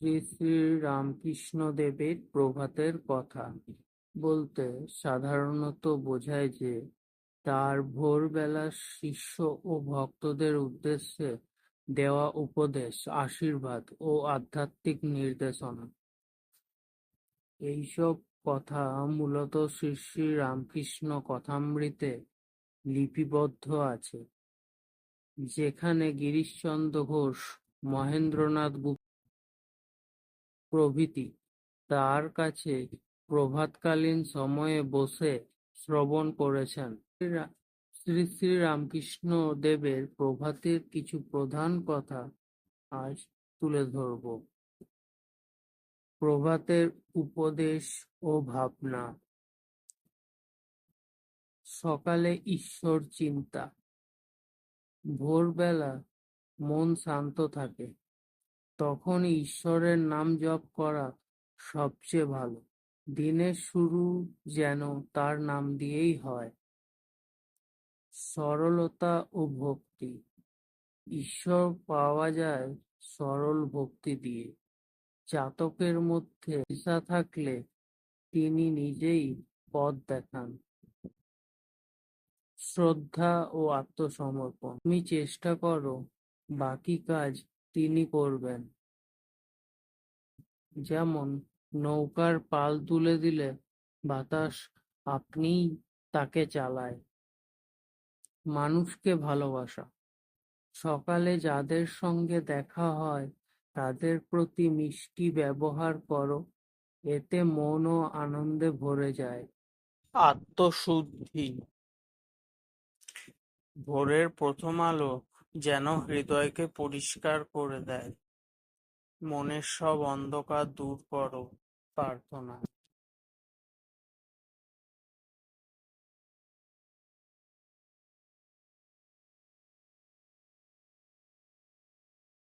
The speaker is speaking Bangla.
শ্রী শ্রী রামকৃষ্ণদেবের প্রভাতের কথা বলতে সাধারণত বোঝায় যে, তাঁর ভোরবেলা শিষ্য ও ভক্তদের উদ্দেশ্যে দেওয়া উপদেশ, আশীর্বাদ ও আধ্যাত্মিক নির্দেশনা। এইসব কথা মূলত শ্রী শ্রী রামকৃষ্ণ কথামৃতে লিপিবদ্ধ আছে, যেখানে গিরিশচন্দ্র ঘোষ, মহেন্দ্রনাথ গুপ্ত প্রভৃতি তাঁর কাছে প্রভাতকালীন সময়ে বসে শ্রবণ করেছেন। শ্রী শ্রী রামকৃষ্ণ দেবের প্রভাতের কিছু প্রধান কথা আজ তুলে ধরব। প্রভাতের উপদেশ ও ভাবনা। সকালে ঈশ্বর চিন্তা। ভোরবেলা মন শান্ত থাকে, তখন ঈশ্বরের নাম জপ করা সবচেয়ে ভালো। দিনের শুরু যেন তার নাম দিয়েই হয়। সরলতা ও ভক্তি। ঈশ্বর পাওয়া যায় সরল ভক্তি দিয়ে। জাতকের মধ্যে ঈর্ষা থাকলে তিনি নিজেই পথ দেখান। শ্রদ্ধা ও আত্মসমর্পণ। তুমি চেষ্টা করো, বাকি কাজ তিনি করবেন। যেমন নৌকার পাল তুলে দিলে বাতাস আপনিই তাকে চালায়। মানুষকে ভালোবাসা। সকালে যাদের সঙ্গে দেখা হয় তাদের প্রতি মিষ্টি ব্যবহার করো, এতে মনও আনন্দে ভরে যায়। আত্মশুদ্ধি। ভোরের প্রথম আলো যেন হৃদয়কে পরিষ্কার করে দেয়। মনের সব অন্ধকার দূর করো প্রার্থনা।